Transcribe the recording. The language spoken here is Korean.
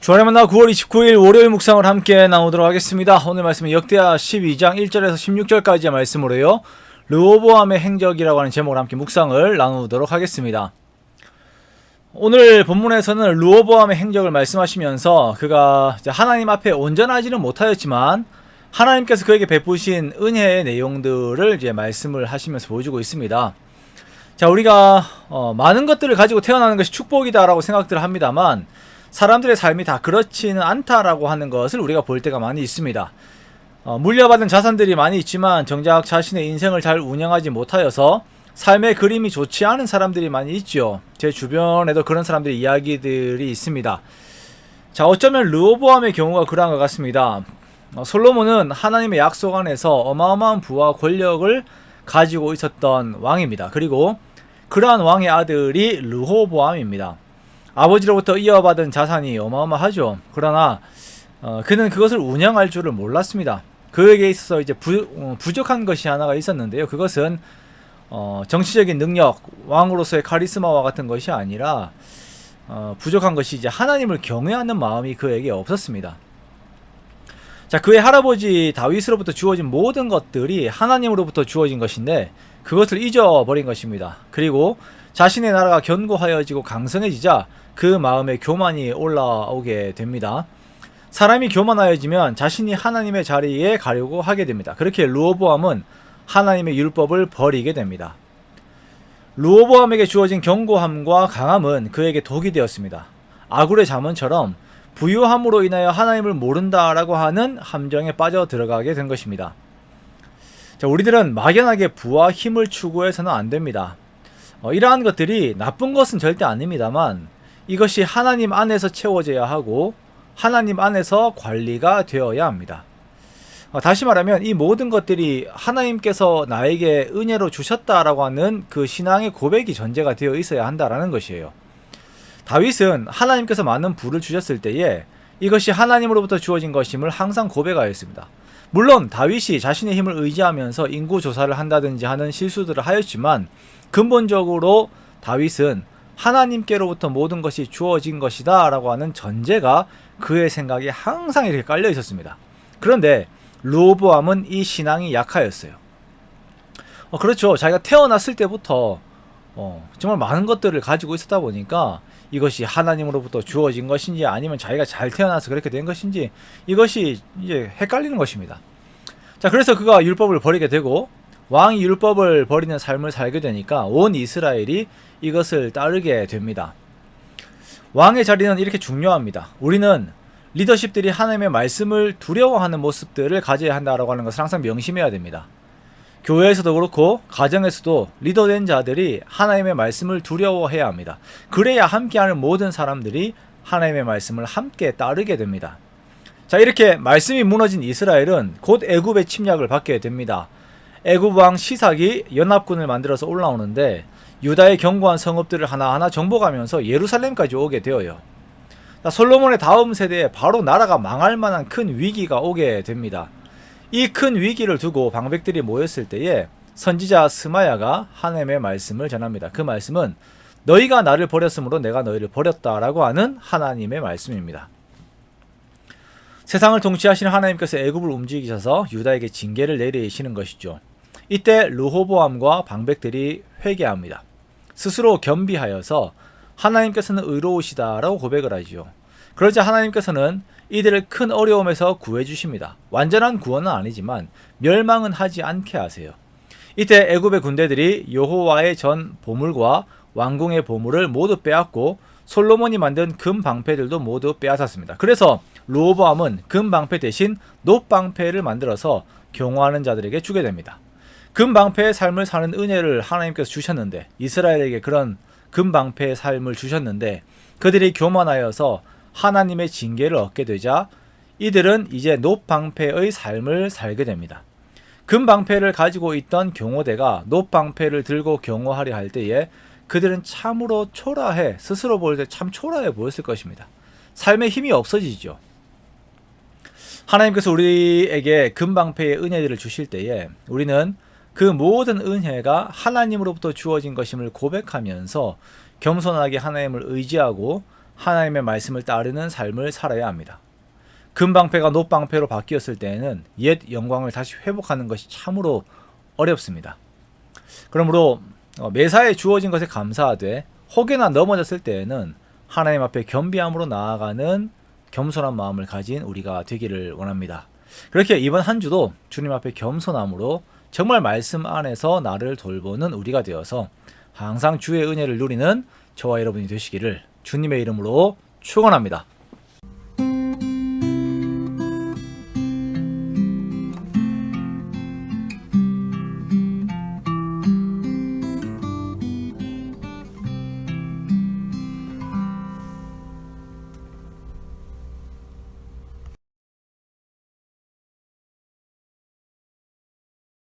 주안의 만나 9월 29일 월요일 묵상을 함께 나누도록 하겠습니다. 오늘 말씀은 역대하 12장 1절에서 16절까지의 말씀으로요, 르호보암의 행적이라고 하는 제목으로 함께 묵상을 나누도록 하겠습니다. 오늘 본문에서는 르호보암의 행적을 말씀하시면서 그가 하나님 앞에 온전하지는 못하였지만 하나님께서 그에게 베푸신 은혜의 내용들을 이제 말씀을 하시면서 보여주고 있습니다. 자, 우리가 많은 것들을 가지고 태어나는 것이 축복이다라고 생각들을 합니다만 사람들의 삶이 다 그렇지는 않다라고 하는 것을 우리가 볼 때가 많이 있습니다. 물려받은 자산들이 많이 있지만 정작 자신의 인생을 잘 운영하지 못하여서 삶의 그림이 좋지 않은 사람들이 많이 있죠. 제 주변에도 그런 사람들의 이야기들이 있습니다. 자, 어쩌면 르호보암의 경우가 그러한 것 같습니다. 솔로몬은 하나님의 약속 안에서 어마어마한 부와 권력을 가지고 있었던 왕입니다. 그리고 그러한 왕의 아들이 르호보암입니다. 아버지로부터 이어받은 자산이 어마어마하죠. 그러나 그는 그것을 운영할 줄을 몰랐습니다. 그에게 있어서 이제 부족한 것이 하나가 있었는데요. 그것은 정치적인 능력, 왕으로서의 카리스마와 같은 것이 아니라 부족한 것이 이제 하나님을 경외하는 마음이 그에게 없었습니다. 자, 그의 할아버지 다윗으로부터 주어진 모든 것들이 하나님으로부터 주어진 것인데 그것을 잊어버린 것입니다. 그리고 자신의 나라가 견고하여지고 강성해지자 그 마음에 교만이 올라오게 됩니다. 사람이 교만하여지면 자신이 하나님의 자리에 가려고 하게 됩니다. 그렇게 르호보암은 하나님의 율법을 버리게 됩니다. 르호보암에게 주어진 견고함과 강함은 그에게 독이 되었습니다. 아굴의 잠언처럼 부유함으로 인하여 하나님을 모른다라고 하는 함정에 빠져 들어가게 된 것입니다. 자, 우리들은 막연하게 부와 힘을 추구해서는 안 됩니다. 이러한 것들이 나쁜 것은 절대 아닙니다만 이것이 하나님 안에서 채워져야 하고 하나님 안에서 관리가 되어야 합니다. 다시 말하면 이 모든 것들이 하나님께서 나에게 은혜로 주셨다라고 하는 그 신앙의 고백이 전제가 되어 있어야 한다라는 것이에요. 다윗은 하나님께서 많은 부를 주셨을 때에 이것이 하나님으로부터 주어진 것임을 항상 고백하였습니다. 물론 다윗이 자신의 힘을 의지하면서 인구조사를 한다든지 하는 실수들을 하였지만 근본적으로 다윗은 하나님께로부터 모든 것이 주어진 것이다 라고 하는 전제가 그의 생각에 항상 이렇게 깔려 있었습니다. 그런데 르호보암은 이 신앙이 약하였어요. 그렇죠. 자기가 태어났을 때부터 정말 많은 것들을 가지고 있었다 보니까 이것이 하나님으로부터 주어진 것인지 아니면 자기가 잘 태어나서 그렇게 된 것인지 이것이 이제 헷갈리는 것입니다. 자, 그래서 그가 율법을 버리게 되고 왕이 율법을 버리는 삶을 살게 되니까 온 이스라엘이 이것을 따르게 됩니다. 왕의 자리는 이렇게 중요합니다. 우리는 리더십들이 하나님의 말씀을 두려워하는 모습들을 가져야 한다고 하는 것을 항상 명심해야 됩니다. 교회에서도 그렇고 가정에서도 리더된 자들이 하나님의 말씀을 두려워해야 합니다. 그래야 함께하는 모든 사람들이 하나님의 말씀을 함께 따르게 됩니다. 자, 이렇게 말씀이 무너진 이스라엘은 곧 애굽의 침략을 받게 됩니다. 애굽 왕 시삭이 연합군을 만들어서 올라오는데 유다의 견고한 성읍들을 하나하나 정복하면서 예루살렘까지 오게 되어요. 솔로몬의 다음 세대에 바로 나라가 망할 만한 큰 위기가 오게 됩니다. 이 큰 위기를 두고 방백들이 모였을 때에 선지자 스마야가 하나님의 말씀을 전합니다. 그 말씀은 너희가 나를 버렸으므로 내가 너희를 버렸다라고 하는 하나님의 말씀입니다. 세상을 통치하시는 하나님께서 애굽을 움직이셔서 유다에게 징계를 내리시는 것이죠. 이때 르호보암과 방백들이 회개합니다. 스스로 겸비하여서 하나님께서는 의로우시다라고 고백을 하지요. 그러자 하나님께서는 이들을 큰 어려움에서 구해주십니다. 완전한 구원은 아니지만 멸망은 하지 않게 하세요. 이때 애굽의 군대들이 여호와의 전 보물과 왕궁의 보물을 모두 빼앗고 솔로몬이 만든 금 방패들도 모두 빼앗았습니다. 그래서 르호보암은 금 방패 대신 놋 방패를 만들어서 경호하는 자들에게 주게 됩니다. 금 방패의 삶을 사는 은혜를 하나님께서 주셨는데 이스라엘에게 그런 금 방패의 삶을 주셨는데 그들이 교만하여서 하나님의 징계를 얻게 되자 이들은 이제 놋 방패의 삶을 살게 됩니다. 금 방패를 가지고 있던 경호대가 놋 방패를 들고 경호하려 할 때에 그들은 참으로 초라해, 스스로 볼 때 참 초라해 보였을 것입니다. 삶에 힘이 없어지죠. 하나님께서 우리에게 금 방패의 은혜들을 주실 때에 우리는 그 모든 은혜가 하나님으로부터 주어진 것임을 고백하면서 겸손하게 하나님을 의지하고 하나님의 말씀을 따르는 삶을 살아야 합니다. 금방패가 놋방패로 바뀌었을 때에는 옛 영광을 다시 회복하는 것이 참으로 어렵습니다. 그러므로 매사에 주어진 것에 감사하되 혹여나 넘어졌을 때에는 하나님 앞에 겸비함으로 나아가는 겸손한 마음을 가진 우리가 되기를 원합니다. 그렇게 이번 한 주도 주님 앞에 겸손함으로 정말 말씀 안에서 나를 돌보는 우리가 되어서 항상 주의 은혜를 누리는 저와 여러분이 되시기를 주님의 이름으로 축원합니다.